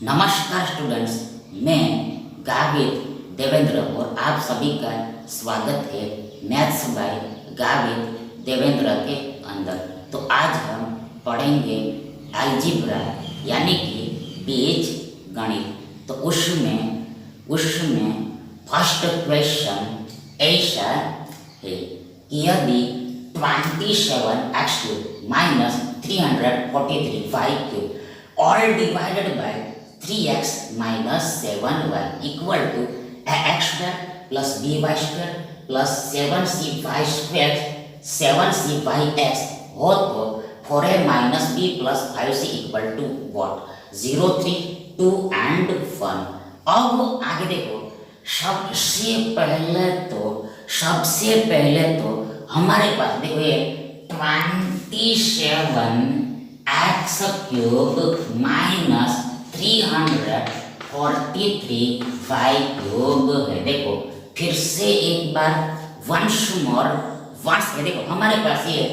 नमस्कार स्टूडेंट्स, मैं गाविद देवेंद्र और आप सभी का स्वागत है मैथ्स बाय गाविद देवेंद्र के अंदर। तो आज हम पढ़ेंगे अलजेब्रा यानी कि बीज गणित। तो उसमें फर्स्ट क्वेश्चन ऐसा है कि यदि 27x³ minus 343 all divided by 3x minus 7y equal to ax square plus by square plus 7cyx हो तो 4a minus b plus 5c equal to what? 0, 3, 2 and 1। अब आगे देखो, सबसे पहले तो हमारे पास देखो ये 27x³ माइनस 343 है। देखो फिर से एक बार वंस है। देखो हमारे पास ये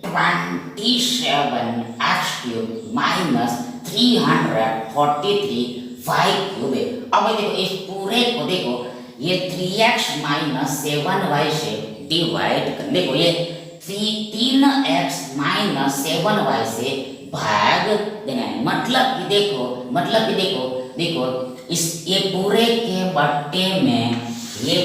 27x³ माइनस 343 है। अब देखो इस पूरे को देखो ये 3x माइनस 7y से डिवाइड कर, देखो ये 3x माइनस 7y से भाग देना है। मतलब कि देखो इस ये पूरे के बट्टे में ये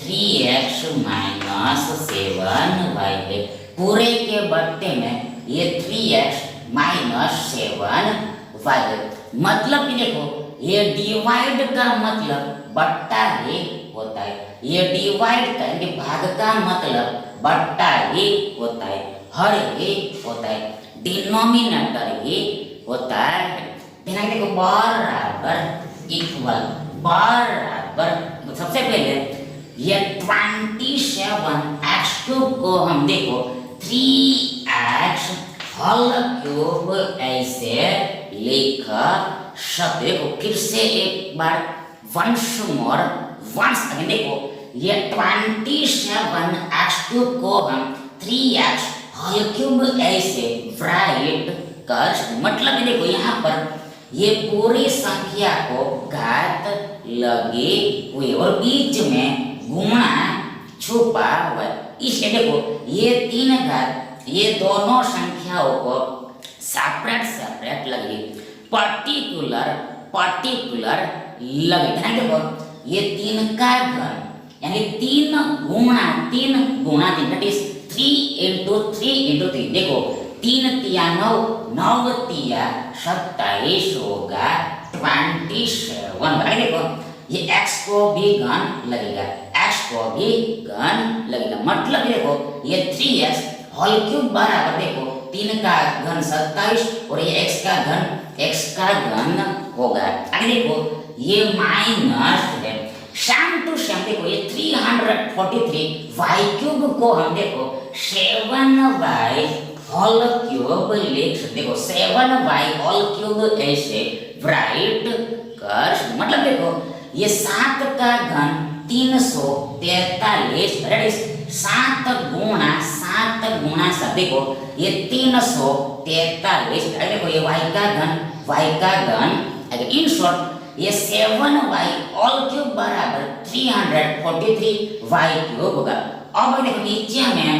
3x माइनस 7y है। पूरे के बट्टे में ये 3x माइनस 7y है। मतलब कि देखो ये डिवाइड का मतलब बट्टा ही होता है। ये डिवाइड करेंगे, भाग का मतलब बट्टा ही होता है, हर ही होता है, डिनोमिनेटर ही होता है। देखो बराबर इक्वल सबसे पहले ये 27x³ को हम देखो 3x होल क्यूब ऐसे लिख सकते। देखो फिर से एक बार वंस अगेन देखो ये 27x³ को हम 3x होल क्यूब ऐसे राइट कर, मतलब देखो यहाँ पर ये पूरी संख्या को घात लगी हुई और बीच में गुणा छुपा हुआ है। इसलिए देखो ये 3 घात ये दोनों संख्याओं को सेपरेट लगी, पर्टिकुलर लगे। देखो ये 3 का घन यानी 3 गुणा 3 दैट इज 3 into 3। देखो 3 तिया 9, 9 तिया 27 होगा 27। देखो ये x को भी घन लगेगा, मतलब देखो ये 3x होल क्यूब बराबर देखो 3 का घन 27 और ये x का घन होगा। आगे देखो ये माइनस है, सेम टू सेम देखो ये 343y³ को हम देखो 7y होल क्यूब लिख सकते। देखो 7y होल क्यूब ऐसे राइट कर, मतलब देखो ये 7 का घन 343 7 गुणा 7 देखो ये 343। देखो ये y का घन इन शॉर्ट ये 7y होल क्यूब बराबर 343y³ होगा। अब देखो नीचे में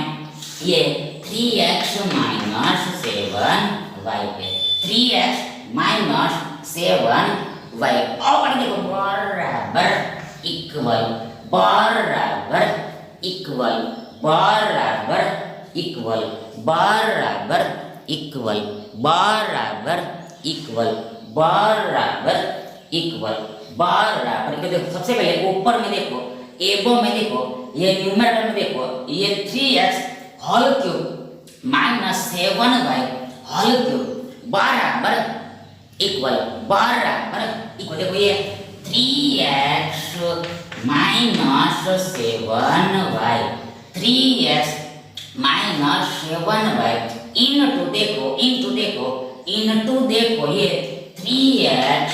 ये 3x माइनस 7y पे 3x माइनस 7y। अब देखो बराबर इक्वल देखो सबसे पहले ऊपर में देखो एबो में देखो ये न्यूमरेटर में देखो ये 3x whole cube minus 7y whole cube बराबर इक्वल देखो ये 3x minus 7y 3x minus 7y into देखो ये 3x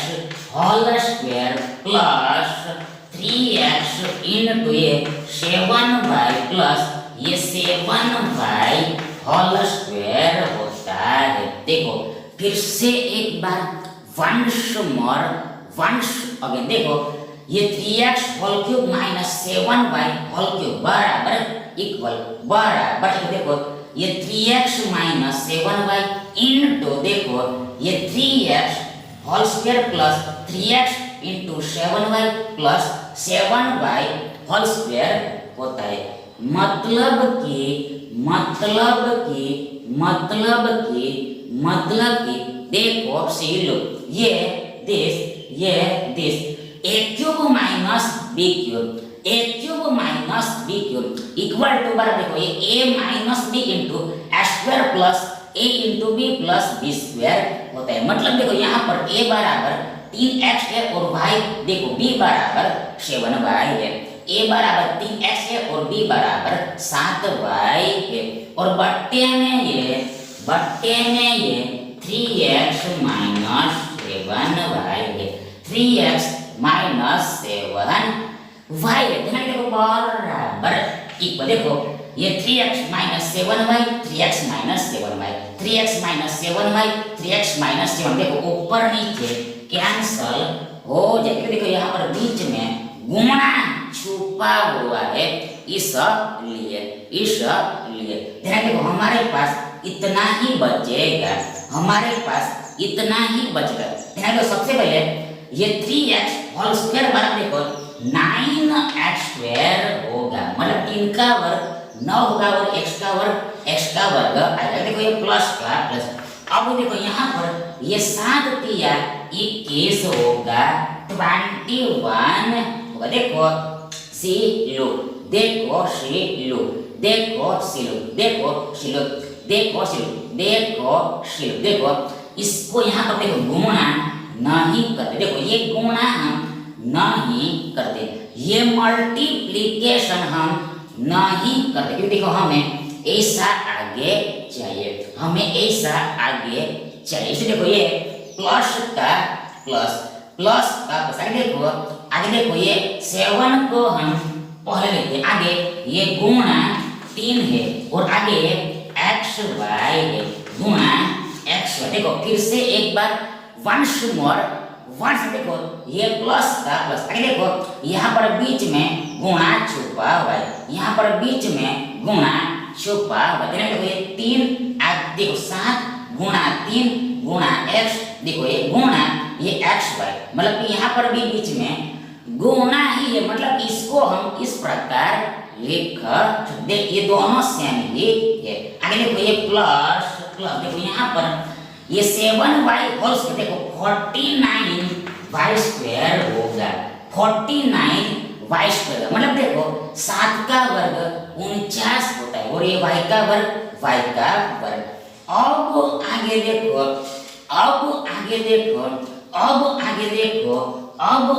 whole square plus 3x into ये 7y प्लस ये 7y होल स्क्वायर होता है। देखो फिर से एक बार वंस मोर वंस अगेन देखो ये 3x whole cube minus 7y whole cube बराबर इक्वल बराबर देखो ये 3x माइनस 7y इनटू देखो ये 3x whole square plus 3x into 7y plus 7y whole square होता है। मतलब कि देखो सी लो ये this a cube minus b cube equal to बराबर देखो ये a minus b into square plus a into B plus B square होता है। मतलब देखो यहाँ पर a बराबर 3x है और y देखो b बराबर 7y है। a बराबर 3x है और b बराबर 7y है और बट्टे में ये 3x माइनस 7y है। 3x माइनस 7y है। ध्यान देखो बराबर इक्वल देखो ये 3x minus 7y 3x minus 7y 3x minus 7y 3x minus 7 देखो ऊपर नीचे कैंसल हो जाएगा। देखो यहाँ पर बीच में गुणा छुपा हुआ है इसलिए ध्यान देखो हमारे पास इतना ही बचेगा ध्यान देखो सबसे पहले ये 3x होल स्क्वायर बराबर देखो 9x स्क्वायर होगा मतलब 3 का वर्ग 9 होगा और x का वर्ग आएगा। देखो ये प्लस का प्लस अब देखो यहाँ पर ये 7 तिया 21 होगा 21 होगा। देखो सी लो देखो इसको यहाँ पर देखो गुणा नहीं करते। देखो ये गुणा हम नहीं करते ये मल्टीप्लिकेशन हम नहीं करते क्योंकि देखो हमें ऐसा आगे चाहिए इसलिए देखो ये प्लस का प्लस आगे देखो ये 7 को हम पहले लिखते आगे ये गुणा 3 है और आगे xy है गुणा xy। देखो फिर से एक बार वंस मोर देखो ये प्लस का प्लस आगे देखो यहाँ पर बीच में गुणा छुपा हुआ है यहाँ पर बीच में गुणा छुपा हुआ है। देखो ये 3 देखो 7 गुणा 3 गुणा x देखो ये गुणा ये xy मतलब कि यहाँ पर भी बीच में गुणा ही है मतलब इसको हम इस प्रकार लिख देख ये दोनों सेम ही है। आगे देखो ये प्लस देखो यहाँ पर ये 7y होल स्क्वायर देखो 49y स्क्वायर होगा 49y स्क्वायर मतलब देखो 7 का वर्ग 49 होता है और ये y का वर्ग अब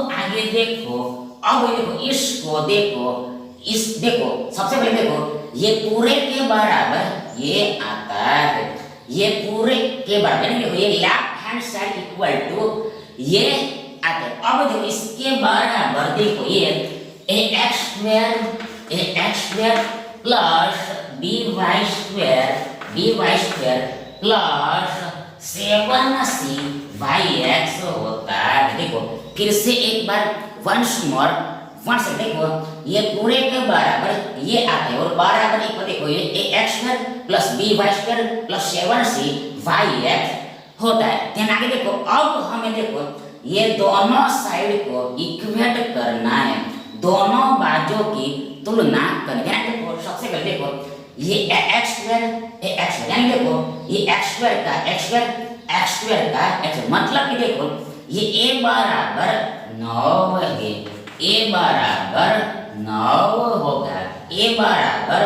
आगे देखो इसको देखो सबसे पहले देखो ये पूरे के बराबर ये आता है ये पूरे के बराबर देखो ये left hand side equal to ये आता है। अब देखो इसके बराबर देखो ये ax square plus by square plus 7c yx होता है। देखो फिर से एक बार वंस मोर देखो ये पूरे के बराबर ये आता है और बराबर एक देखो ये ax square plus by square plus 7c yx होता है। ध्यान आगे देखो अब हमें देखो ये दोनों साइड को इक्वेट करना है दोनों बाजू की तुलना करनी है। देखो सबसे पहले देखो ये x स्क्वायर यानी देखो ये x स्क्वायर का x मतलब कि देखो ये a बराबर 9 है a बराबर 9 होगा a बराबर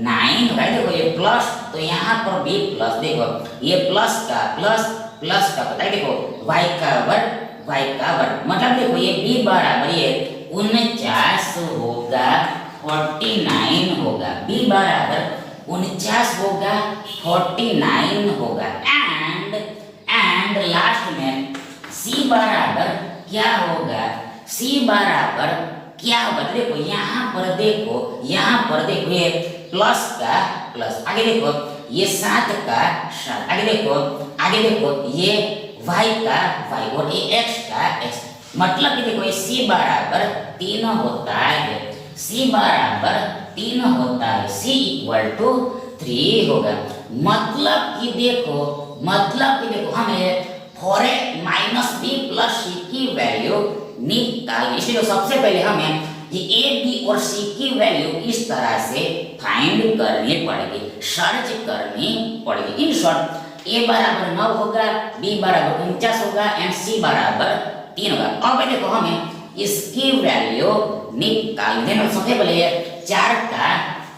9 होगा। देखो ये प्लस तो यहाँ पर भी प्लस देखो ये प्लस का पता है देखो y का वर्ग मतलब देखो ये b बराबर ये 49 होगा 49 होगा b बराबर 49 होगा 49 होगा एंड लास्ट में c बराबर क्या होगा देखो यहाँ पर देखो ये प्लस का प्लस आगे देखो ये 7 का 7, आगे देखो ये y का y और ये x का x, मतलब कि देखो ये c बराबर 3 होता है, c बराबर 3 होता है, c इक्वल टू 3 होगा। मतलब कि देखो हमें four a minus b plus c की वैल्यू निकालनी, इसलिए सबसे पहले हमें ये ए बी और सी की वैल्यू इस तरह से फाइंड करनी पड़ेगी, सर्च करनी पड़ेगी। इन शॉर्ट ए बराबर 9 होगा, बी बराबर 49 होगा एंड सी बराबर 3 होगा। अब देखो हमें इसकी वैल्यू निकालनी है। सबसे पहले 4 का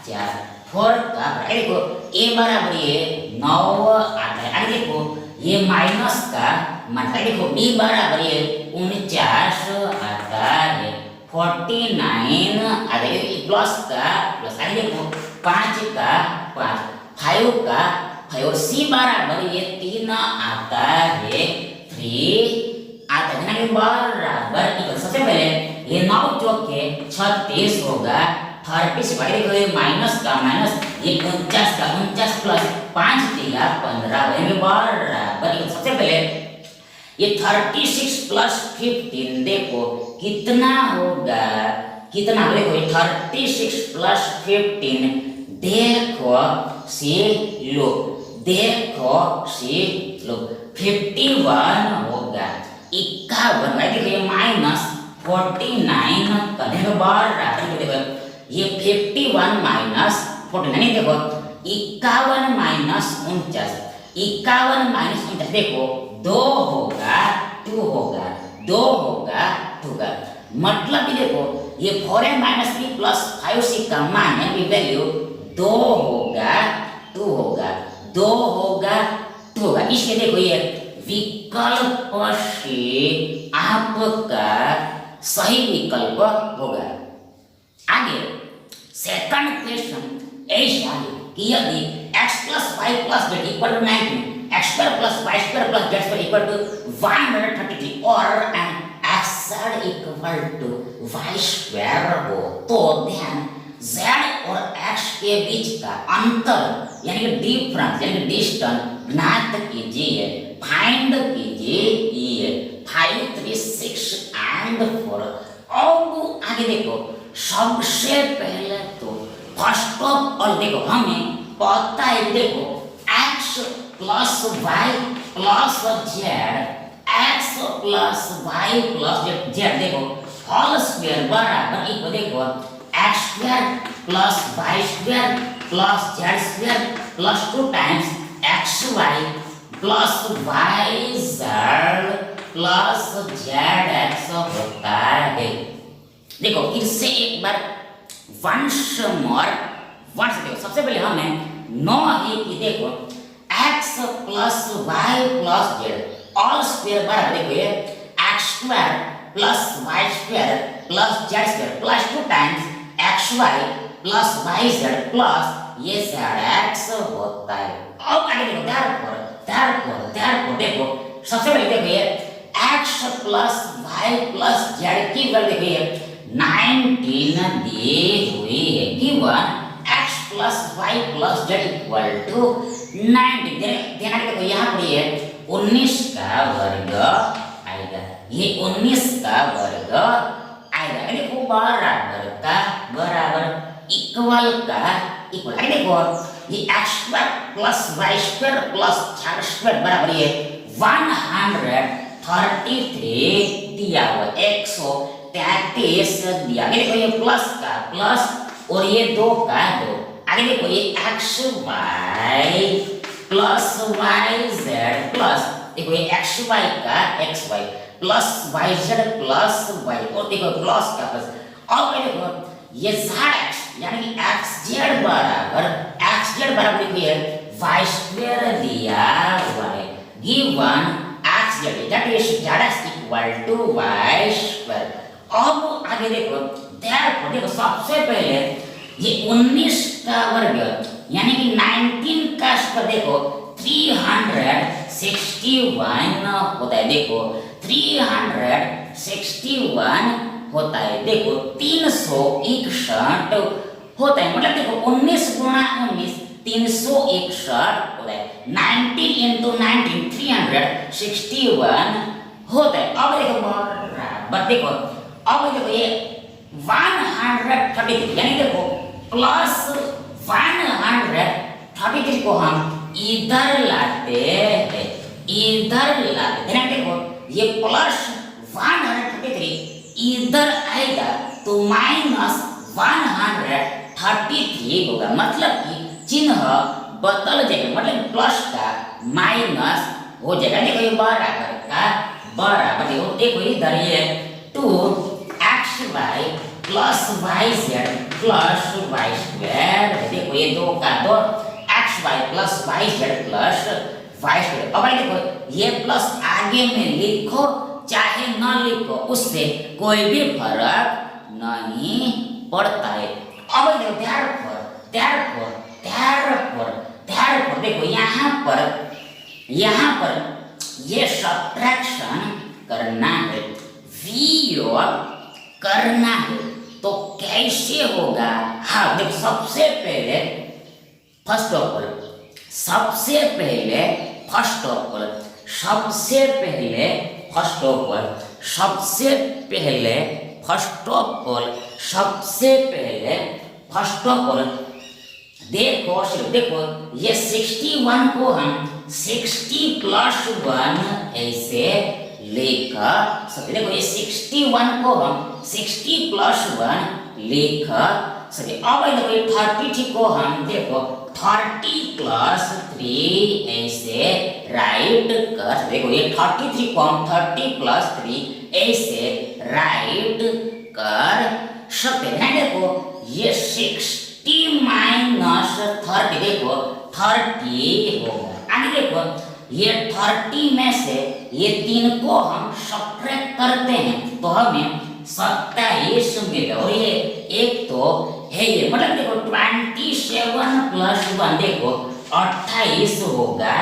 4, 4 का देखो ए बराबर ये 9 आता है। आगे देखो ये माइनस का मतलब देखो बी बराबर ये 49 आता है, 49 आता है, प्लस का प्लस। आगे देखो 5 का 5, 5 का 5 और सी बराबर ये 3 आता है, 3 आता है ना, बराबर। सबसे पहले ये 9 चौके 36 होगा, 30 से देखो ये माइनस का माइनस, ये 49 का 49 प्लस 5 दिया 15 में बराबर। सबसे पहले ये 36 प्लस 15 देखो कितना होगा, कितना देखो ये 36 प्लस 15 देखो से लो, देखो से लो 51 होगा, 51 देखो ये माइनस 49 का देखो बराबर। देखो ये 51 माइनस 49 देखो 51 माइनस 49, 51 माइनस 49 देखो 2 होगा 2 होगा 2 होगा 2 होगा। मतलब कि देखो ये 4a minus b plus 5c का मान है की वैल्यू 2 होगा 2 होगा 2 होगा 2 होगा। इसलिए देखो ये विकल्प से आपका सही विकल्प होगा। आगे सेकंड क्वेश्चन ऐसा है कि यदि x plus y plus z equal to 19, x square plus y square plus z square equal to 133 और and x z equal to y square हो, तो ध्यान z और x के बीच का अंतर यानी कि डिफरेंस यानी कि डिस्टेंस ज्ञात कीजिए, फाइंड कीजिए। ये 5 3 6 and 4। अब आगे देखो सबसे पहले तो फर्स्ट ऑफ ऑल देखो हमें पता है, देखो x plus y plus z, x plus y plus z देखो होल स्क्वायर बराबर इक्वल देखो x square plus y square plus z square plus 2 times xy plus yz plus zx होता है। देखो फिर से एक बार वंस मोर वंस देखो सबसे पहले हमें नो है कि देखो x plus y plus z all square बराबर देखो ये x square plus y square plus z square plus 2 times xy plus yz plus ये zx होता है। अब आगे देखो therefore देखो सबसे पहले देखो ये x plus y plus z की वैल्यू देखो ये 19 दी हुई है, given x plus y plus z equal to 19। ध्यान देखो यहाँ पर ये 19 का वर्ग आएगा, ये 19 का वर्ग आएगा। देखो बराबर का बराबर इक्वल का इक्वल। देखो ये x square plus y square plus z square बराबर ये 133 दिया हुआ 133 दिया। आगे देखो ये प्लस का प्लस और ये 2 का 2। आगे देखो ये xy प्लस yz प्लस देखो ये xy का xy plus yz plus y और देखो प्लस का प्लस। अब देखो ये zx यानी कि xz बराबर देखो ये y स्क्वायर दिया हुआ है, given xz that is zx equal to y square। अब आगे देखो देखो सबसे पहले ये 19 का वर्ग यानी कि 19 का स्क्वायर देखो 361 होता है। देखो 361 होता है, देखो 361 होता है। मतलब देखो 19 गुणा 19 361 होता है। 90 इंटू 19 361 होता है। अब देखो बराबर, देखो अब देखो ये 133 यानी देखो प्लस 133 को हम इधर लाते हैं, इधर लाते ध्यान देखो ये प्लस 133 इधर आएगा तो माइनस 133 होगा, मतलब कि चिन्ह बदल जाएगा, मतलब प्लस का माइनस हो जाएगा। देखो ये बराबर का बराबर, देखो इधर ये 2xy plus yz plus y square, देखो ये 2 का 2 xy plus yz plus y square. अब देखो ये प्लस आगे में लिखो चाहे न लिखो उससे कोई भी फर्क नहीं पड़ता है। अब देखो ध्यान देखो यहाँ पर ये सब्ट्रैक्शन करना है, वियोग करना है, तो कैसे होगा? हाँ देखो सबसे पहले फर्स्ट ऑफ ऑल देखो ये 61 को हम 60 प्लस 1 ऐसे लिख सकते। देखो ये 61 को हम 60 प्लस 1 लिख सकते। अब देखो ये 33 को हम देखो 30 प्लस 3 ऐसे राइट कर सकते। देखो ये 33 को हम 30 प्लस 3 ऐसे राइट कर सकते हैं। देखो ये 60 माइनस 30 देखो 30 होगा। आगे देखो ये 30 में से ये 3 को हम सब्ट्रैक्ट करते हैं तो हमें 27 मिलेगा, और ये एक तो है ये, मतलब देखो 27 प्लस 1 देखो 28 होगा,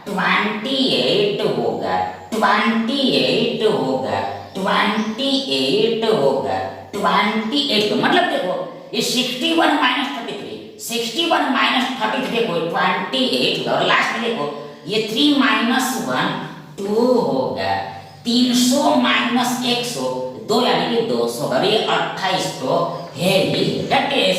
28 होगा, 28 होगा, 28 होगा, 28 मतलब देखो ये 61 माइनस 33 देखो 28 और लास्ट में देखो ये 3 माइनस 1 2 होगा, 300 माइनस 100 2 यानी कि 200 और ये 28 तो है ही, दैट इज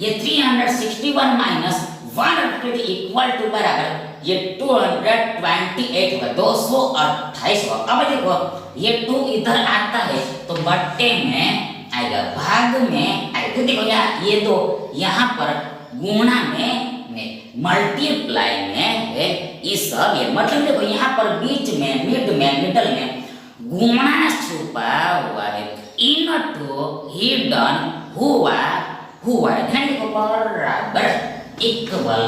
ये 361 माइनस 100 इक्वल टू बराबर ये 228 होगा, 228 होगा। अब देखो ये 2 इधर आता है तो बट्टे में आएगा, भाग में आएगा। देखो ये दो यहाँ पर गुणा में मल्टीप्लाई में है, इस सब ये मतलब देखो यहाँ पर बीच में मिडल में गुणा छुपा हुआ है, इनटू हिडन हुआ है, ध्यान देखो बराबर इक्वल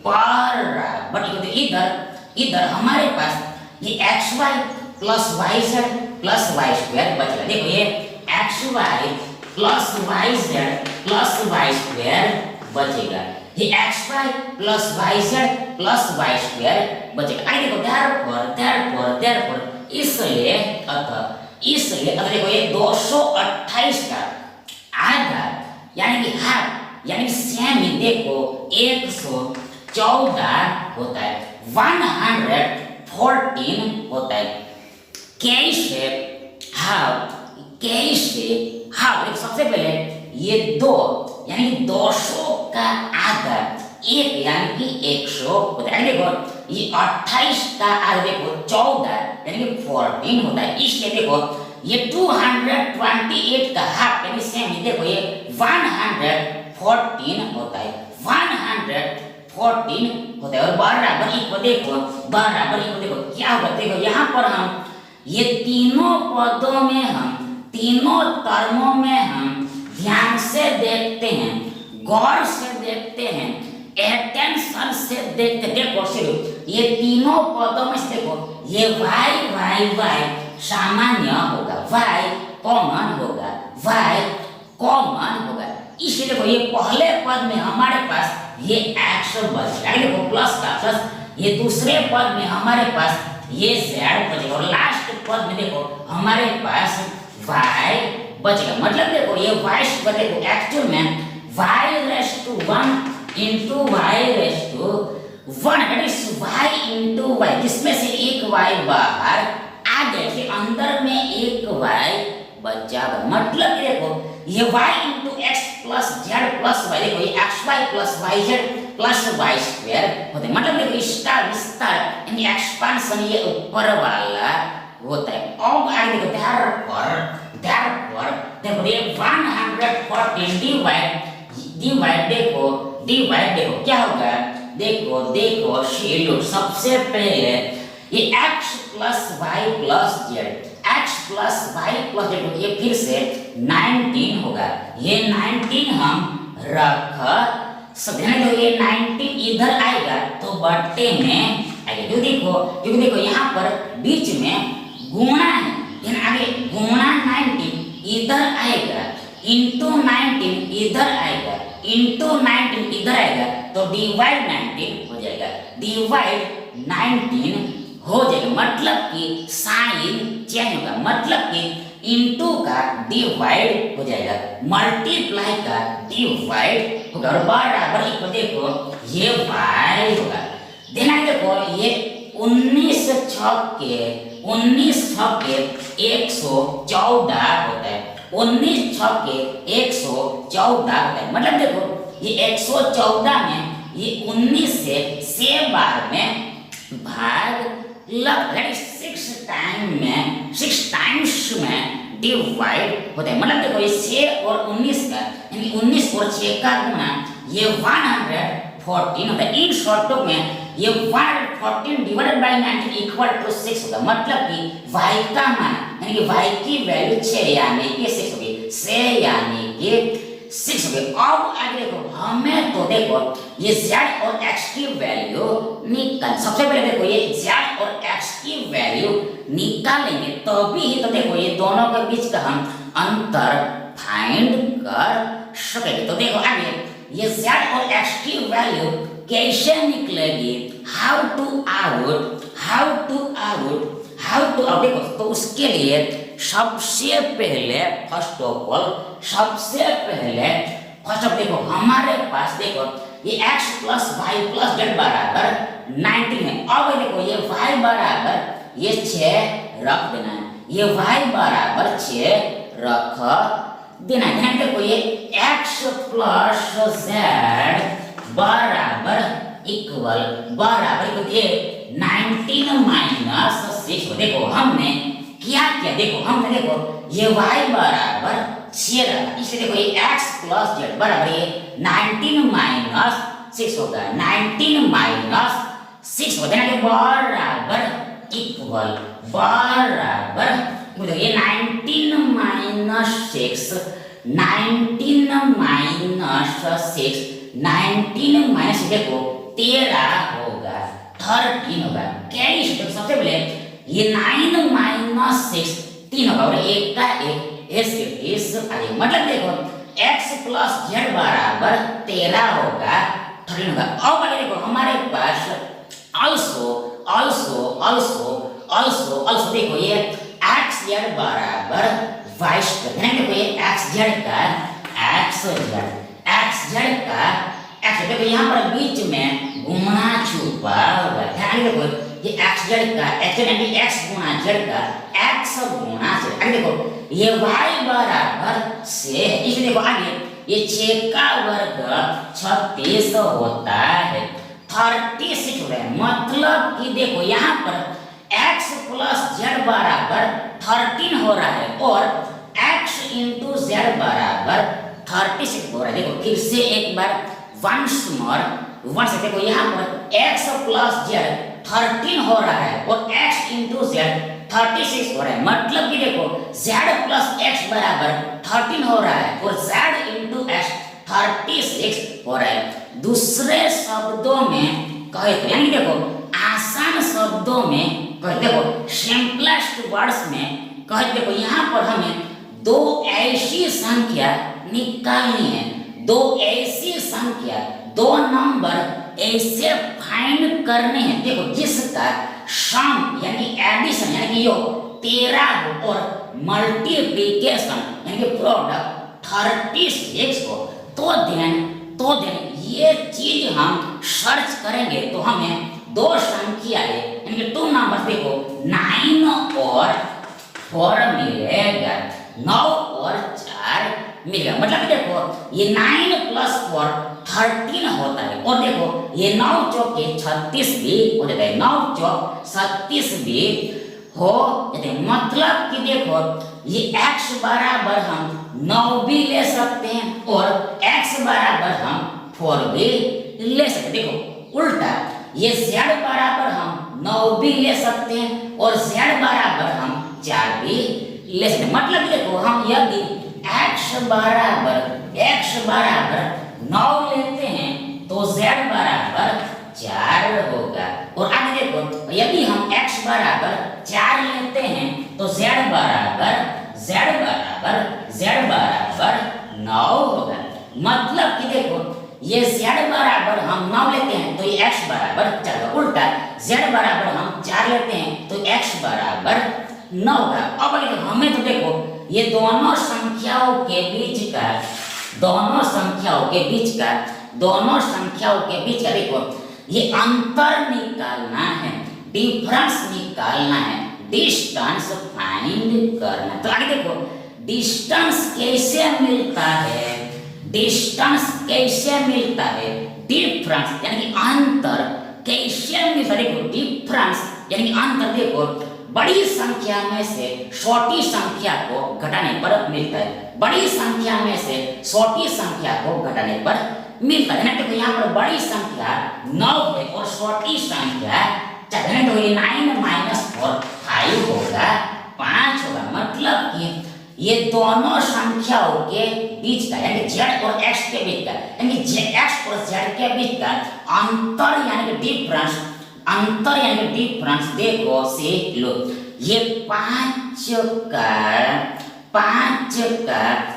बराबर। इधर हमारे पास ये xy plus yz plus y square बचेगा। देखो ये xy plus yz plus y square बचेगा, ये xy plus yz plus y square बचेगा। आगे देखो therefore इसलिए अतः देखो ये 228 का आधा यानी कि हाफ यानी सेमी देखो 114 होता है, 114 होता है। कैसे हाफ सबसे पहले ये 2 यानी कि 200 का आधा 1 यानी कि 100 होता है। देखो ये 28 का आधा देखो 14 यानी कि 14 होता है, इसलिए देखो ये 228 का हाफ यानी सेमी देखो ये 114 होता है, 114 होता है। और बराबर इक्वल देखो क्या होगा, देखो यहाँ पर हम ये तीनों पदों में तीनों टर्मों में हम ध्यान से देखते हैं, गौर से देखते हैं, अटेंशन से देखते हैं। देखो सिर्फ ये तीनों पदों में से देखो ये y सामान्य होगा, y कॉमन होगा, इसलिए देखो ये पहले पद में हमारे पास ये x बचेगा, देखो प्लस का प्लस, ये दूसरे पद में हमारे पास ये z बचेगा, और लास्ट पद में देखो हमारे पास y बचेगा। मतलब देखो ये y देखो एक्चुअल में y raised to 1 into Y raise to 1 इस वाई इंटू वाई, जिसमें से एक वाई बाहर आ गया कि अंदर में एक वाई बचा। मतलब देखो ये y into X plus Z plus Y, देखो ये X Y plus Y Z plus Y square होता है। मतलब देखो इसका विस्तार यानी एक्सपांशन ये ऊपर वाला होता है। अब आगे देखो देखो ये 114 डिवाइड देखो क्या होगा, देखो शिल्ड सबसे पहले ये x plus Y plus Z, x plus Y plus Z, ये फिर से 19 होगा। ये 19 हम रख सकते हैं, तो ये 19 इधर आएगा तो बट्टे में आएगा। क्योंकि देखो यहाँ पर बीच में गुणा है, यानी आगे गुणा 19 इधर आएगा, इंटू 19 इधर आएगा, इंटू 19 इधर आएगा, तो डिवाइड 19 हो जाएगा। डिवाइड 19 हो जाएगा, मतलब कि साइन चेंज होगा, मतलब कि इंटू का डिवाइड हो जाएगा, मल्टीप्लाई का डिवाइड होगा और बराबर इक्वल देखो ये y होगा। ध्यान देखो ये 19 छक्के 114 होता है, 19 छक्के 114 होता है। मतलब देखो ये 114 में ये 19 से बार में भाग लग 6 टाइम्स में डिवाइड होता है। मतलब देखो ये 6 और 19 का यानी 19 और 6 का गुणा ये 114 होता है। इन शॉर्टों में ये 114 डिवाइडेड बाय 19 इक्वल टू 6 होगा। मतलब कि y का मान यानी कि y की वैल्यू 6 यानी कि 6 होगी, 6 यानी कि 6 हो गए। अब आगे देखो हमें तो देखो ये z और x की वैल्यू निकाल, सबसे पहले देखो ये z और x की वैल्यू निकालेंगे तभी तो देखो ये दोनों के बीच का हम अंतर फाइंड कर सकेंगे। तो देखो आगे ये z और x की वैल्यू कैसे निकलेगी, हाउ टू आउट देखो, तो उसके लिए सबसे पहले फर्स्ट ऑफ देखो हमारे पास देखो ये x plus Y plus Z बराबर 19 है। अब देखो ये y बराबर ये 6 रख देना है, ये y बराबर 6 रख देना है। देखो ये x प्लस जेड बराबर इक्वल ये 19 माइनस 6। देखो हमने क्या किया, देखो ये y बराबर 6 रखा, इसलिए देखो ये x प्लस जेड बराबर ये 19 माइनस 6 होगा, 19 माइनस 6 होता है ना, बराबर इक्वल ये 19 माइनस 6 देखो 13 होगा, 13 होगा। कैरी सबसे पहले ये 9 माइनस 6 3 होगा और एक का एक एस मतलब देखो x प्लस जेड बराबर 13 होगा, 13 होगा। अब आगे देखो हमारे पास also देखो ये x जेड बराबर y स्क्वायर, देखो ये x जेड का x देखो यहाँ पर बीच में गुणा छुपा हुआ है। ध्यान देखो ये x जेड का x गुणा जेड का x गुणा से, आगे देखो ये y बराबर से, इसलिए देखो आगे ये 6 का वर्ग 36 होता है, 36 हो रहा है। मतलब कि देखो यहाँ पर x प्लस जेड बराबर 13 हो रहा है और x इंटू जेड बराबर 36 हो रहा है। देखो फिर से एक बार वंस देखो यहाँ पर x प्लस जेड 13 हो रहा है और x इंटू जेड 36 हो रहा है। मतलब कि देखो z प्लस x बराबर 13 हो रहा है और z इंटू x 36 हो रहा है। दूसरे शब्दों में कहे तो यानी देखो आसान शब्दों में कहे, देखो सिंपलेस्ट वर्ड्स में कहे, देखो यहाँ पर हमें दो ऐसी संख्या निकालनी है, दो नंबर ऐसे फाइंड करने हैं देखो जिसका सम यानी एडिशन यानी कि यो 13 हो और मल्टीप्लिकेशन यानी कि प्रोडक्ट 36 हो। तो देन ये चीज हम सर्च करेंगे तो हमें दो संख्याएं यानी टू नंबर देखो 9 और 4 मिलेगा, 9 और 4 मिलेगा। मतलब देखो ये 9 प्लस 4 13 होता है, और देखो ये 9 चौके 36 भी हो जाता है, 9 चौक 36 भी हो जाते हैं। मतलब कि देखो ये x बराबर हम 9 भी ले सकते हैं और x बराबर हम 4 भी ले सकते हैं। देखो उल्टा ये z बराबर हम 9 भी ले सकते हैं और z बराबर हम 4 भी ले सकते हैं। मतलब देखो हम यदि x बराबर 9 लेते हैं तो z बराबर 4 होगा, और आगे देखो यदि हम x बराबर 4 लेते हैं तो z बराबर 9 होगा। मतलब कि देखो ये z बराबर हम 9 लेते हैं तो ये x बराबर 4 होगा, उल्टा z बराबर हम 4 लेते हैं तो x बराबर 9 होगा। अब हमें तो देखो ये दोनों संख्याओं के बीच का देखो ये अंतर निकालना है, डिफरेंस निकालना है, डिस्टेंस फाइंड करना है। तो आगे देखो डिस्टेंस कैसे मिलता है, डिफरेंस यानी कि अंतर कैसे मिलता है। देखो डिफरेंस यानी कि अंतर देखो बड़ी संख्या में से छोटी संख्या को घटाने पर मिलता है, बड़ी संख्या में से छोटी संख्या को घटाने पर मिलता है। देखो यहाँ पर बड़ी संख्या 9 है और छोटी संख्या 4 है, तो ये 9 माइनस 4 5 होगा, 5 होगा। मतलब कि ये दोनों संख्याओं के बीच का यानी z और x के बीच का यानी x और z के बीच का अंतर यानी कि डिफरेंस देखो सीख लो। ये 5 का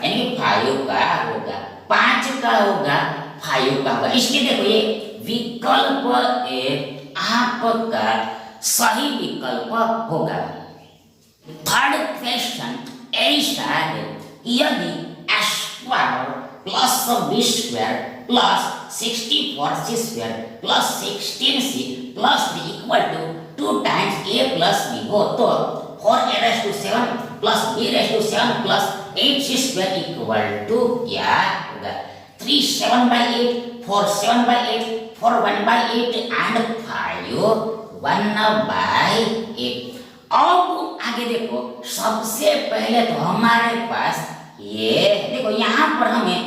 यानी 5 का होगा, 5 का होगा, 5 का होगा। इसलिए देखो ये विकल्प ए आपका सही विकल्प होगा। थर्ड क्वेश्चन ऐसा है, यदि square plus B square plus 64c square plus 16c plus 3 equal to 2 times a plus b हो तो 4a raised to 7 plus b raised to 7 plus 8c square equal to क्या होगा? 3 7/8, 4 7/8, 4 1/8 एंड 5 1/8। अब आगे देखो सबसे पहले तो हमारे पास ये देखो यहाँ पर हमें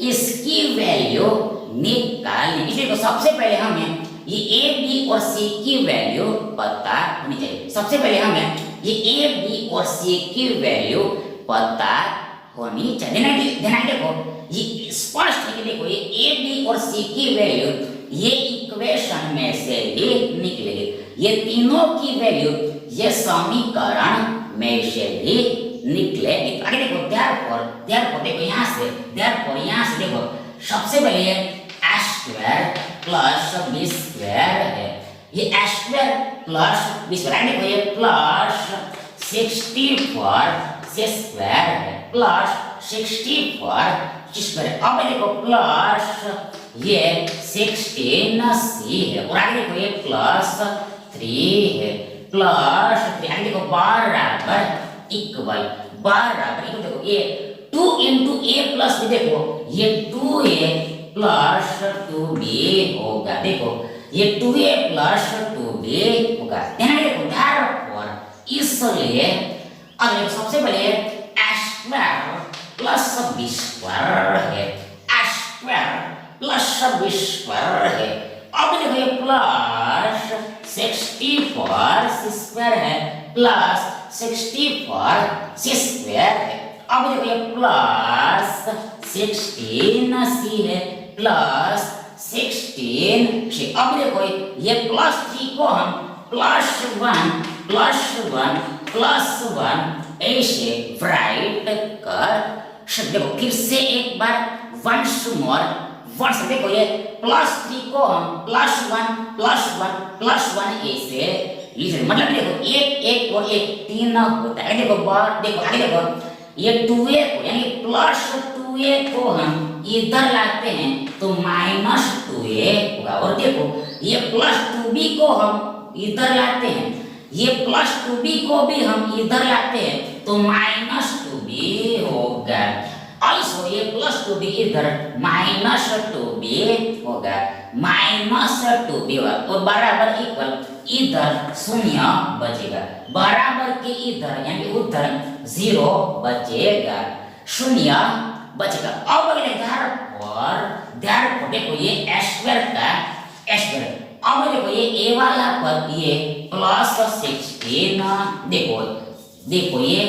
इसकी वैल्यू निकालनी, इसलिए तो सबसे पहले हमें ये a b और c की वैल्यू पता होनी चाहिए। सबसे पहले हमें ये a b और c की वैल्यू पता होनी चाहिए। देखो ये स्पष्ट है कि देखो ये a b और c की वैल्यू ये इक्वेशन में से ही निकलेगी, ये तीनों की वैल्यू ये समीकरण में से ही निकलेगी। आगे देखो therefore देखो यहाँ से देखो सबसे पहले ये a square plus b square है, ये a square plus b square, देखो ये प्लस 64c स्क्वायर है प्लस 64c स्क्वायर। अब देखो प्लस ये 16c है और आगे देखो ये प्लस 3 है, प्लस 3 आगे देखो बराबर इक्वल देखो ये 2 into a प्लस b, देखो ये 2a प्लस 2b होगा, देखो ये 2a प्लस 2b होगा। देखो therefore इसलिए अगर सबसे पहले a square plus b square है, a square plus b square है। अब देखो ये प्लस 64c स्क्वायर है प्लस 64c स्क्वायर है। अब देखो ये प्लस 16c है प्लस 16c। अब देखो ये प्लस 3 को हम +1 ऐसे राइट कर सकते। देखो फिर से एक बार वंस मोर देखो ये +3 को हम +1 ऐसे लिख, मतलब देखो एक और एक 3 होता है। देखो आगे देखो ये 2a को यानी +2a को हम इधर लाते हैं तो -2a होगा। और देखो ये +2b को हम इधर लाते हैं, ये +2b को भी हम इधर लाते हैं तो -2b होगा। also ये +2b इधर -2b होगा, -2b होगा। और बराबर इक्वल इधर 0 बचेगा, बराबर के इधर यानी उधर 0 बचेगा, 0 बचेगा। अब अगले ध्यान पर देखो ये स्क्वायर का स्क्वायर। अब देखो ये a वाला पद ये +16, देखो ये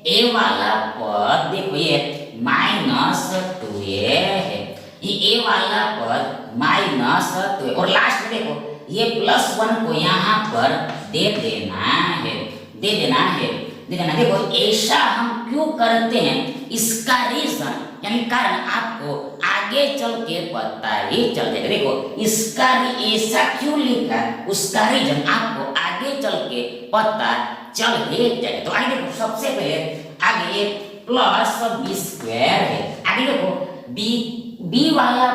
a वाला पद देखो ये -2a है, ये a वाला पद -2 और लास्ट में देखो ये +1 को यहाँ पर दे देना है। देखो ऐसा हम क्यों करते हैं, इसका रीजन यानी कारण आपको आगे चल के पता ही चल जाएगा। देखो इसका ऐसा क्यों लिखा, उसका रीजन आपको आगे चल के पता चल ही जाएगा। तो आगे देखो सबसे पहले आगे ये +b² है। आगे देखो b वाला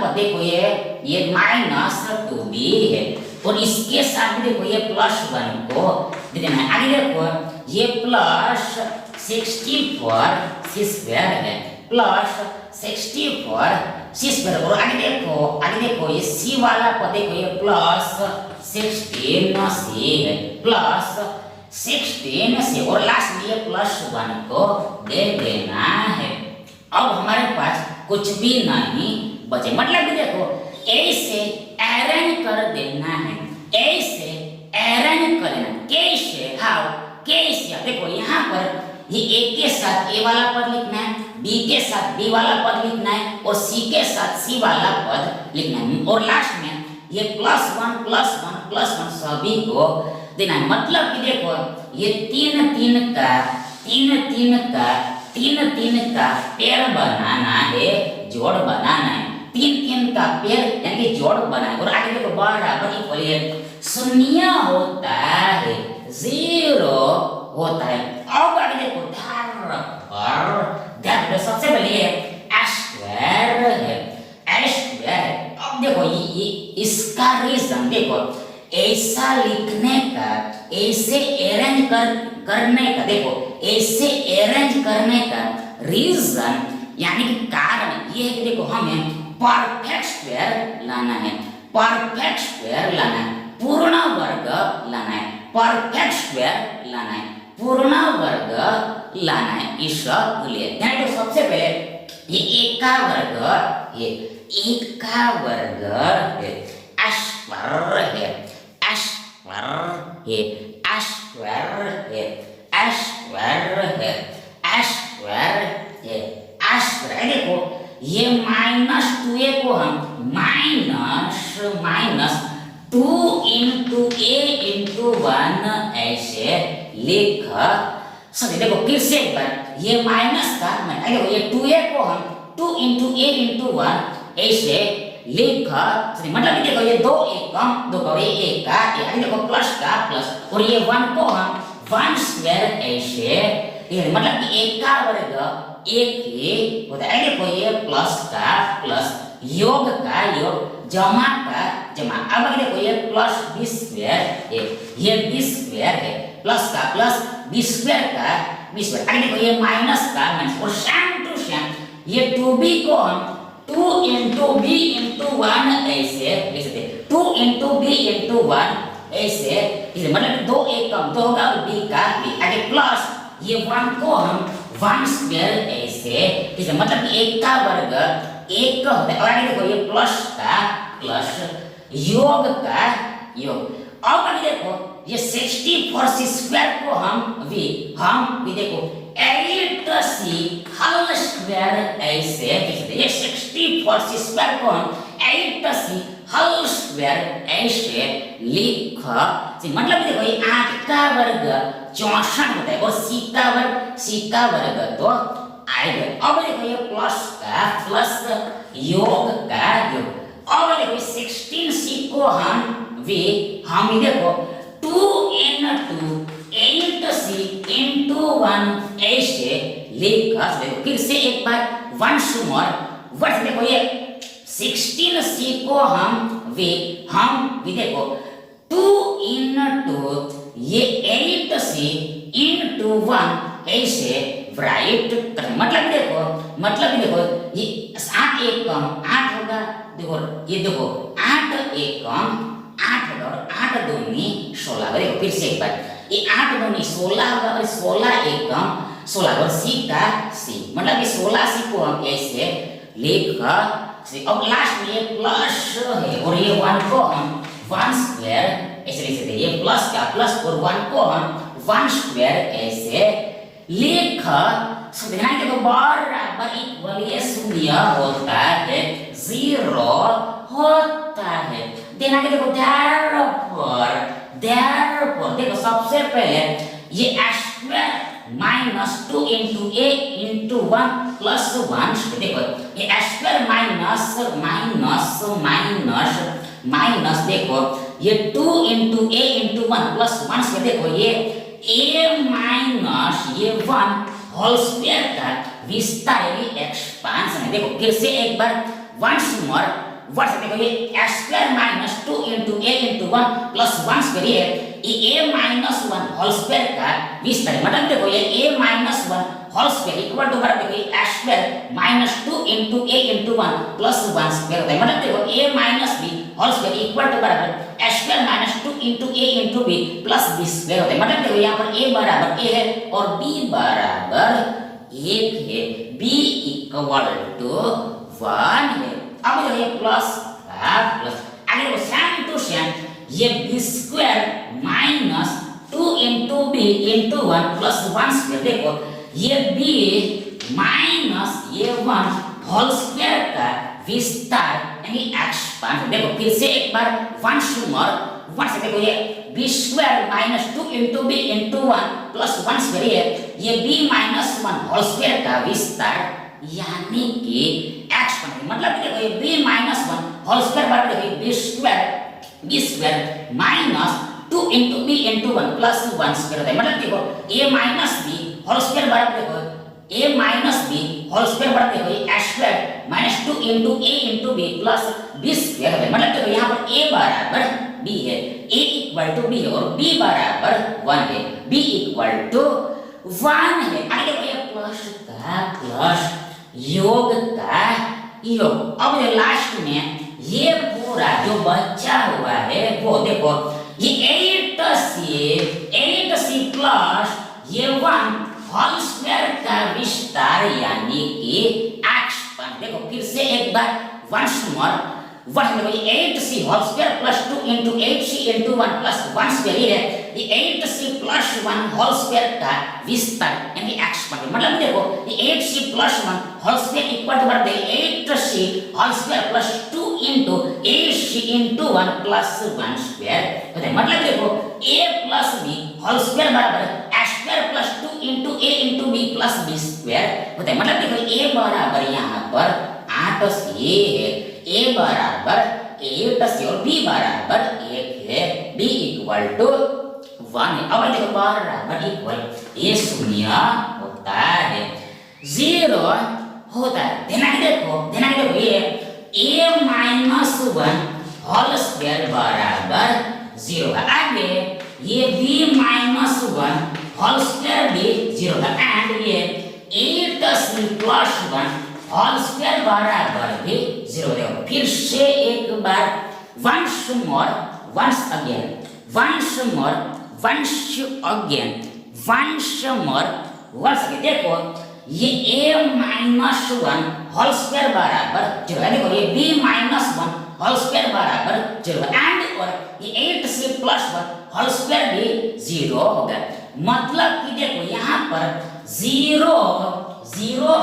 पद देखो ये -2b है और इसके साथ देखो ये +1 को दे देना है। आगे देखो ये +64c² है, +64c² और आगे देखो ये c वाला पद देखो ये +16c है, +16c और लास्ट में ये +1 को दे देना है। अब हमारे पास कुछ भी नहीं बचे, मतलब कि देखो ऐसे अरेंज कर देना है, ऐसे अरेंज कर देना। कैसे, हाउ, कैसे? देखो यहाँ पर ये a के साथ a वाला पद लिखना है, b के साथ b वाला पद लिखना है और c के साथ c वाला पद लिखना है और लास्ट में ये +1 सभी को देना है। मतलब कि देखो ये 3 का पेड़ बनाना है, जोड़ बनाना है, 3 का पेड़ यानी जोड़ बनाए। और आगे देखो बराबर इक्वल 0 होता है, 0 होता है। अब आगे देखो ध्यान सबसे पहले स्क्वायर है। अब देखो ये इसका रीजन देखो ऐसा लिखने का, ऐसे अरेंज करने का, देखो ऐसे अरेंज करने का रीजन यानी कि कारण ये है कि देखो हमें परफेक्ट स्क्वायर लाना है, परफेक्ट स्क्वायर लाना है, पूर्ण वर्ग लाना है, परफेक्ट स्क्वायर लाना है, पूर्ण वर्ग लाना है। इस लिए ध्यान दो सबसे पहले ये एक का वर्ग, ये एक का वर्ग है, स्क्वायर है, स्क्वायर है, स्क्वायर है, स्क्वायर है, स्क्वायर है, स्क्वायर। देखो ये -2a को हम -2 into a into 1 ऐसे लिख सकते। देखो फिर से एक बार ये माइनस का देखो ये 2a को हम 2 into a into 1 ऐसे लिख सकते। मतलब कि देखो ये 2 एकम 2 का एक का यानी देखो प्लस का प्लस और ये 1 को हम 1 स्क्वायर ऐसे मतलब कि एक का वर्ग एक ही होता है। देखो ये प्लस का प्लस, योग का योग, जमा का जमा। अब देखो ये प्लस b स्क्वायर, ये b स्क्वायर है, प्लस का प्लस b स्क्वायर का b स्क्वायर। आगे देखो ये माइनस का माइनस और सेम टू सेम ये 2b को हम 2 into b into 1 ऐसे लिख सकते हैं, 2 into b into 1 ऐसे मतलब 2 एक कम 2 होगा और b का b। आगे प्लस ये 1 को हम 1 स्क्वायर ऐसे मतलब एक का वर्ग एक का होता है। और आगे देखो ये प्लस का प्लस, योग का योग। अब आगे देखो ये 64c स्क्वायर को हम भी देखो 8c होल स्क्वायर ऐसे ये 64c स्क्वायर को हम 8c होल स्क्वायर ऐसे लिख मतलब देखो ये 8 का वर्ग 64 होता है और c का वर्ग तो आएगा। अब देखो ये प्लस का प्लस, योग का योग। अब देखो 16c को हम देखो 2 into 8c into 1 ऐसे लिख सकते। फिर से एक बार वंस मोर वर्स देखो ये 16c को हम देखो 2 into ये 8c into 1 ऐसे राइट करें। मतलब देखो ये 8 एक कम 8 होगा। देखो ये देखो 8 एक कम 8 होगा और 8 दूनी 16 होगा। देखो फिर से एक बार ये 8 दूनी 16 होगा और 16 एक कम 16 और सी का सी मतलब ये 16c को हम ऐसे लिख अब लास्ट में ये प्लस है और ये 1 को हम 1 स्क्वायर ऐसे लिख सकते हैं। ये प्लस का प्लस और 1 को हम 1 स्क्वायर ऐसे लिख सकते हैं। देखो बराबर इक्वल ये शून्य होता है 0 होता है। देना के देखो therefore देखो सबसे पहले ये square minus 2 into a into 1 plus 1 देखो ये स्क्वायर माइनस देखो ये 2 into a into 1 plus 1 से देखो ये a माइनस ये 1 होल स्क्वायर का विस्तार एक्सपांशन है। देखो फिर से एक बार वंस मोर वर्स देखो ये square minus 2 into a into 1 plus 1 square ये a minus 1 होल स्क्वायर का विस्तार मतलब देखो ये a minus 1 whole square equal to बराबर देखो ये square minus 2 into a into 1 plus 1 square होता है। मतलब देखो a minus b whole square equal to बराबर square minus 2 into a into b plus b square होता है। मतलब देखो यहाँ पर a बराबर a है और b बराबर 1 है, b इक्वल टू 1 है। अब देखो ये प्लस आगे देखो सेम टू सेम ये b square minus 2 into b into 1 plus 1 square देखो ये b माइनस ये 1 होल स्क्वायर का विस्तार यानी एक्सपांशन। देखो फिर से एक बार वंस मोर वर्स देखो ये b square minus 2 into b into 1 plus 1 square ये b माइनस 1 होल स्क्वायर का विस्तार यानी कि एक्सपांशन। मतलब देखो ये b माइनस 1 होल स्क्वायर बराबर देखो b square minus 2 into b into 1 plus 1 square होता है। मतलब देखो a minus b whole square बराबर देखो a minus b whole square बराबर देखो ये square minus 2 into a into b plus b square होता है। मतलब देखो यहाँ पर a बराबर b है, a इक्वल टू b है और b बराबर 1 है, b इक्वल टू 1 है। आगे देखो ये प्लस का प्लस योग का योग। अब ये लास्ट में ये पूरा जो बचा हुआ है वो देखो ये 8c प्लस ये 1 होल स्क्वायर का विस्तार यानी कि एक्सपांशन। देखो फिर से एक बार वंस मोर वर्स देखो ये 8c whole square plus 2 into 8c into 1 plus 1 square है ये 8c plus 1 होल स्क्वायर का विस्तार यानी एक्सपांशन। मतलब देखो ये 8c plus 1 whole square equal to बराबर 8c whole square plus 2 into 8c into 1 plus 1 square होता है। मतलब देखो a plus b whole square बराबर square plus 2 into a into b plus b square होता है। मतलब देखो a बराबर यहाँ पर 8c है, a बराबर 8c और b बराबर 1 है, b इक्वल टू 1 है। अब देखो बराबर इक्वल ये शून्य होता है 0 होता है। ध्यान देखो ये a माइनस 1 होल स्क्वायर बराबर 0 है। आगे ये b माइनस 1 होल स्क्वायर भी 0 है एंड ये 8c प्लस 1 होल स्क्वायर बराबर भी 0 है। फिर से एक बार वंस मोर वर्स देखो ये a माइनस 1 होल स्क्वायर बराबर 0 है। देखो ये b माइनस 1 होल स्क्वायर बराबर 0 एंड और ये 8c प्लस 1 होल स्क्वायर भी 0 होगा। मतलब कि देखो यहाँ पर 0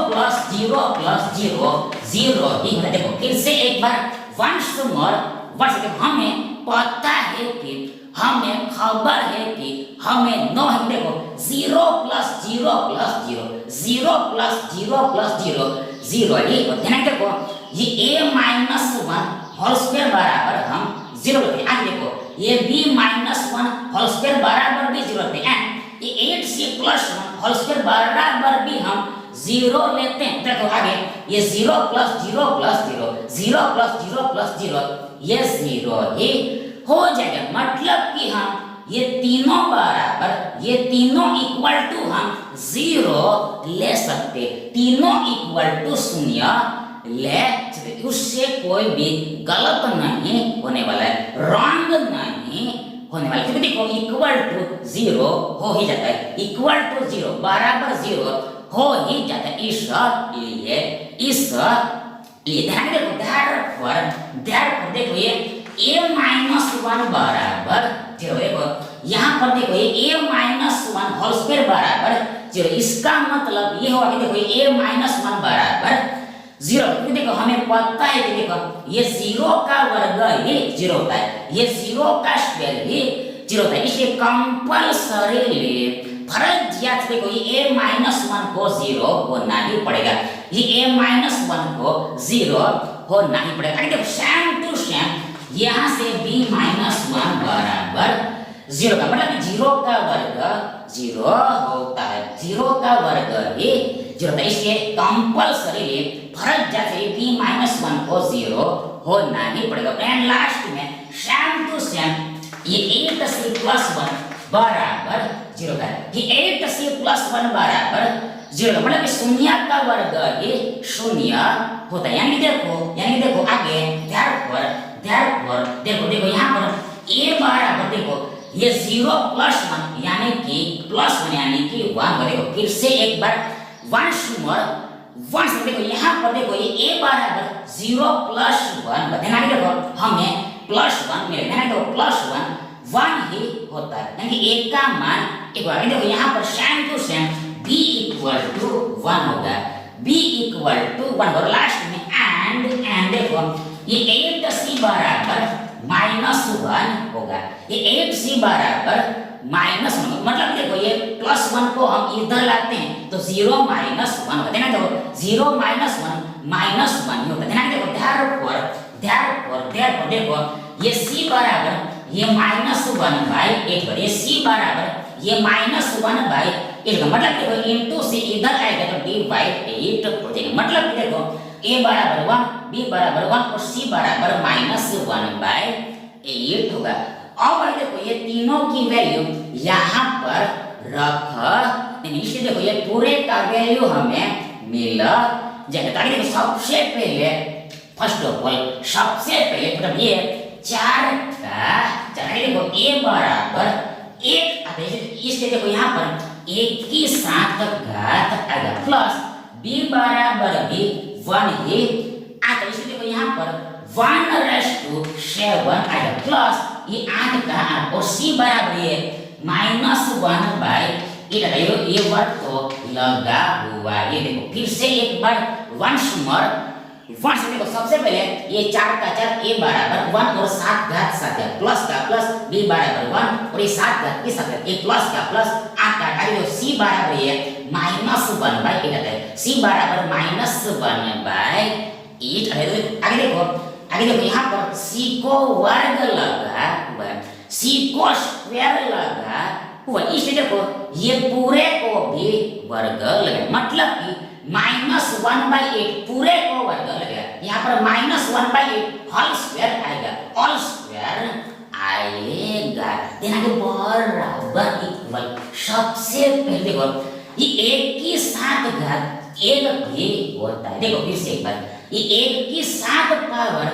प्लस 0 प्लस 0 0 ही है। देखो फिर से एक बार वंस मोर वर्स देखो हमें पता है कि हमें खबर है कि हमें नो है। देखो 0 प्लस 0 प्लस 0 0 प्लस 0 प्लस 0 0 ही होते हैं। देखो ये a माइनस 1 होल स्क्वायर बराबर हम 0 लेते हैं। आगे देखो ये b माइनस 1 होल स्क्वायर बराबर भी 0 लेते हैं। ये 8c प्लस 1 होल स्क्वायर बराबर भी हम जीरो लेते हैं, देखो आगे ये zero plus zero plus zero, zero plus zero plus zero, ये जीरो ही हो जाएगा। मतलब कि हम ये तीनों बराबर, ये तीनों इक्वल टू हम जीरो ले सकते, तीनों इक्वल टू शून्य ले सकते, उससे कोई भी गलत नहीं होने वाला है, रॉन्ग नहीं होने वाला है। क्योंकि देखो इक्वल टू जीरो हो ही जाता है, इक्वल टू जीरो बराबर जीरो हो ही जाता है। इसलिए ध्यान देखो देखो ये a माइनस वन बराबर जीरो, देखो यहाँ पर देखो ये a minus one whole square बराबर जीरो, इसका मतलब ये होगा कि देखो a माइनस वन बराबर जीरो। क्योंकि देखो हमें पता है कि देखो ये जीरो का वर्ग ही जीरो होता है, ये जीरो का स्क्वायर ही जीरो होता है, इसलिए कंपल्सरीली फर्जियात देखो ये a माइनस वन को जीरो होना ही पड़ेगा, ये a माइनस वन को जीरो होना ही पड़ेगा। देखो सेम टू सेम यहाँ से b माइनस वन बराबर जीरो का मतलब जीरो का वर्ग जीरो होता है, जीरो का वर्ग ही जीरो होता है, इसलिए कंपल्सरीली फर्जियात से b माइनस वन को जीरो होना ही पड़ेगा। एंड लास्ट में सेम टू सेम ये 8c प्लस वन बराबर जीरो का, ये 8c प्लस वन बराबर जीरो का मतलब शून्य का वर्ग ये शून्य होता है। यानी देखो आगे देखो यहाँ पर a बराबर देखो ये जीरो प्लस वन यानी कि प्लस वन यानी कि वन, देखो फिर से एक बार वंस मोर देखो यहाँ पर देखो ये a बराबर जीरो प्लस वन, देखो हमें प्लस वन मिलेगा, देखो प्लस वन वन ही होता है, यानी a का मान एक बार देखो यहाँ पर same to same b equal to one होगा, b इक्वल टू वन और लास्ट में एंड देखो ये 8c बराबर माइनस वन होगा, ये 8c बराबर माइनस वन, मतलब देखो ये प्लस वन को हम इधर लाते हैं तो जीरो माइनस वन होता है ना, देखो जीरो माइनस वन ही होता है ना। देखो देखो ये c बराबर ये माइनस वन बाई एट, ये c बराबर ये माइनस वन बाई एट, मतलब देखो इंटू c इधर आएगा तो d बाई एट हो जाएगा, मतलब देखो a बराबर वन, b बराबर वन और c बराबर माइनस वन बाई एट होगा। अब देखो ये तीनों की वैल्यू यहाँ पर रख, इसलिए देखो ये पूरे का वैल्यू हमें मिल जाएगा। ताकि देखो सबसे पहले फर्स्ट ऑफ ऑल मतलब ये चार का देखो a बराबर एक आता है, इसलिए देखो यहाँ पर एक की साथ घात आएगा प्लस b बराबर भी वन ही आता है, इसलिए देखो यहाँ पर 1/7 आएगा प्लस ये 8 का 8 और c बराबर ये माइनस वन बाई एट आता है, ये वर्ड तो लगा हुआ। ये देखो फिर से एक बार वंस मोर देखो सबसे पहले ये 4 का 4 a बराबर 1 और 7 घात 7 प्लस का प्लस b बराबर 1 और ये 7 घात के साथ ये प्लस का प्लस 8 का देखो c बराबर ये माइनस वन बाई एट आता है, c बराबर माइनस वन बाई एट। आगे देखो यहाँ पर c को वर्ग लगा हुआ, c को स्क्वायर लगा हुआ, इसलिए देखो ये पूरे को भी वर्ग लगा, मतलब कि माइनस वन बाई एट पूरे को वर्ग लगेगा, यहाँ पर minus one by eight whole square आएगा, होल स्क्वायर आएगा देना के बराबर इक्वल। सबसे पहले देखो ये एक की साथ घात एक भी होता है, देखो फिर से एक बार ये एक की साथ पावर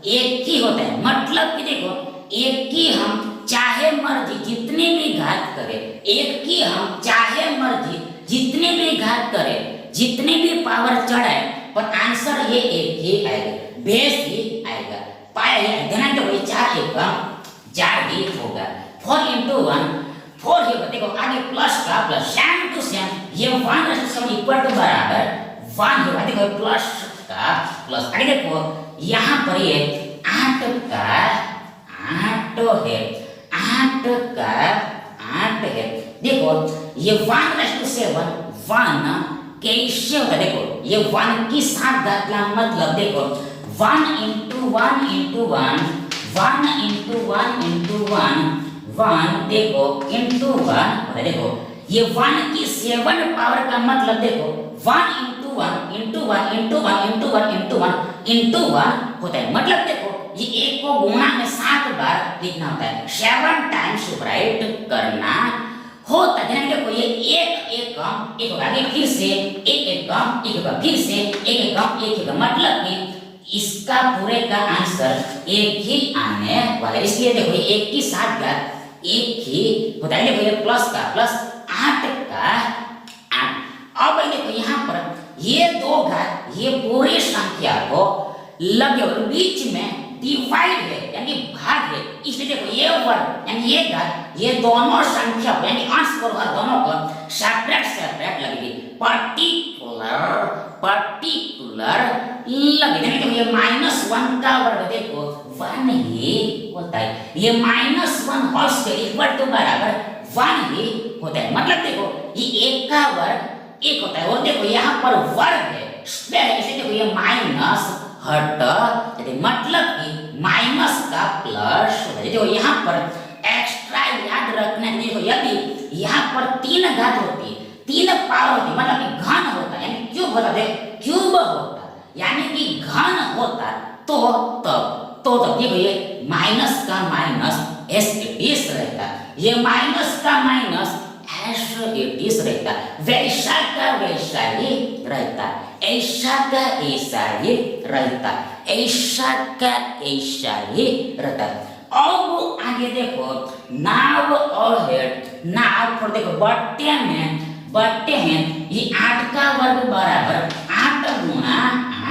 एक ही होता है, मतलब कि देखो एक की हम चाहे मर्जी जितनी भी घात करें, एक की हम चाहे मर्जी जितनी भी घात करें, जितनी भी पावर चढ़ाए पर आंसर ये एक ही आएगा, बेस ही आएगा, पाया देना तो वही 4 एकम 4 ही होगा, 4 into 1 4 ही होगा। देखो आगे प्लस का प्लस सेम टू सेम ये 1/7 इक्वल टू बराबर 1 होगा, देखो प्लस का प्लस। आगे देखो यहाँ पर ये 8 का 8 है, 8 का 8 है, देखो ये 1/7 1 कैसे होगा, देखो ये 1 की साथ घात का मतलब देखो 1 into 1 into 1 1 into 1 into 1 1 देखो into 1 देखो ये 1 की 7 पावर का मतलब देखो one into one into one into one into one into one into one होता है। मतलब देखो ये एक को गुणा में 7 बार लिखना होता है, 7 टाइम्स राइट करना होता है। देखो ये एक एक कम एक होगा, फिर से एक एक कम एक होगा, फिर से एक एक कम एक होगा। मतलब कि इसका पूरे का आंसर एक ही आने वाला है। इसलिए देखो ये एक की 7 घात एक ही होता है। देखो ये प्लस का प्लस 8 का 8। अब देखो यहाँ पर ये 2 घात ये पूरी संख्या को लगे और बीच में डिवाइड है यानी भाग है। इसलिए देखो ये वर्ग यानी ये घात ये दोनों संख्या यानी अंश और हर दोनों को सेपरेट सेपरेट लगेगी, पर्टिकुलर पर्टिकुलर लगेगी। देखो ये -1 का वर्ग देखो 1 ही होता है, ये -1 होल स्क्वायर इक्वल टू बराबर 1 ही होता है। मतलब देखो ये एक का वर्ग एक होता है और देखो यहाँ पर वर्ग है स्क्वायर है, इसलिए देखो ये माइनस हट, मतलब कि माइनस का प्लस होता है। देखो यहाँ पर एक्स्ट्रा याद रखना है। देखो यदि यहाँ पर 3 घात होती है 3 पावर होती मतलब कि घन होता है यानी क्यूब होता है, क्यूब होता यानी कि घन होता तो तब देखो ये माइनस का माइनस एस इट रहता, ये माइनस का माइनस एस इट रहता, वैसा का वैसा ही रहता, ऐसा का ऐसा ही रहता, ऐसा का ऐसा ही रहता। अब आगे देखो नाव और हेड, नाव पर देखो बट्टे में ये 8 का वर्ग बराबर 8 गुणा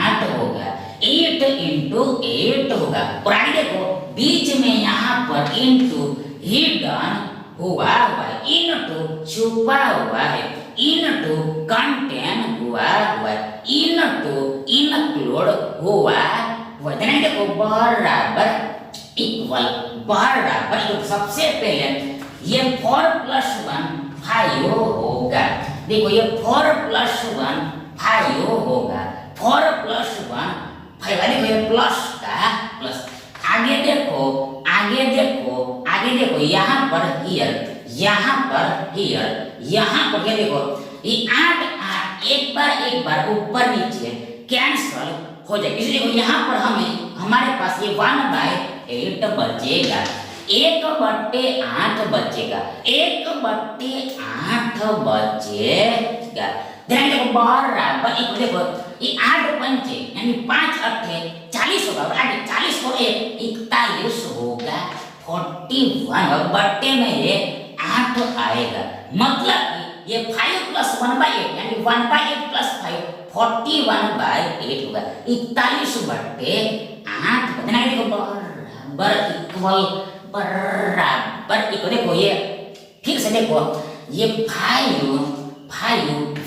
8 होगा, 8 इंटू 8 होगा। और आगे देखो बीच में यहाँ पर इंटू हिडन हुआ है, इनटू छुपा हुआ है, इनटू कंटेन हुआ है, इनटू इंक्लूड हुआ है। देखो बराबर इक्वल बराबर सबसे पहले ये 4 + 1 5 होगा। देखो ये 4 + 1 5 होगा, 4 + 1 5। देखो ये प्लस का प्लस। आगे देखो यहाँ पर हियर यहाँ पर ये देखो ये 8 एक बार ऊपर नीचे कैंसल हो जाएगा। इसलिए देखो यहाँ पर हमारे पास ये 1/8 बचेगा, 1/8 बचेगा, 1/8 बचेगा। देखो बराबर देखो ये 8 पंचे यानी 5 अट्ठे 40 होगा, और आगे 40 को 1 41 होगा, 41 और बट्टे में ये 8 आएगा। मतलब कि ये 5 + 1/8 यानी 1/8 + 5 41/8 होगा, 41/8। देखो बराबर इक्वल देखो ये फिर से देखो ये 5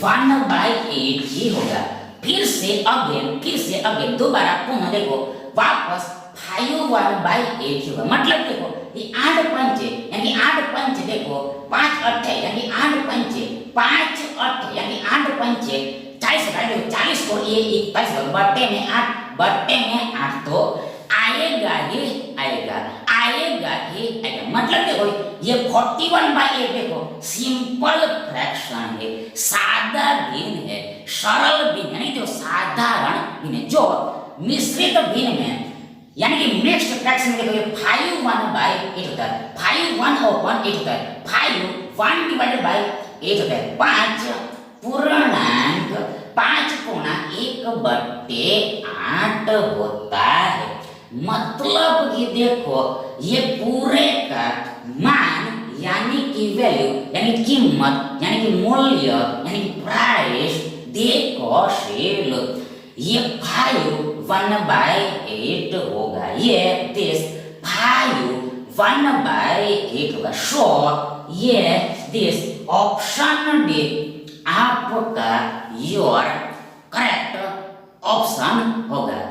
1/8 ही होगा। फिर से अगेन दोबारा पुनः देखो वापस 5 1/8 होगा। मतलब देखो ये 8 पंचे यानी 8 पंचे देखो 5 अट्ठे यानी 8 पंचे 5 अट्ठे यानी 8 पंचे 40 होगा। देखो 40 को ये 41 होगा, बट्टे में 8 तो आएगा ही आएगा। मतलब देखो ये 41/8 देखो सिंपल फ्रैक्शन है, सादा भिन्न है, सरल भिन्न यानी जो साधारण भिन्न है। जो मिश्रित भिन्न में यानी कि मिक्स्ड फ्रैक्शन में देखो ये 5 1/8 होता है, 5 1/8 होता है, 5 1/8 होता है, 5 पूर्णांक 5 गुणा 1/8 होता है। मतलब कि देखो ये पूरे का मान यानी कि वैल्यू यानी कीमत यानी कि मूल्य यानी कि प्राइस देखो शेल ये 5 1/8 होगा, ये दिस 5 1/8 होगा। सो ये दिस ऑप्शन डी आपका योर करेक्ट ऑप्शन होगा।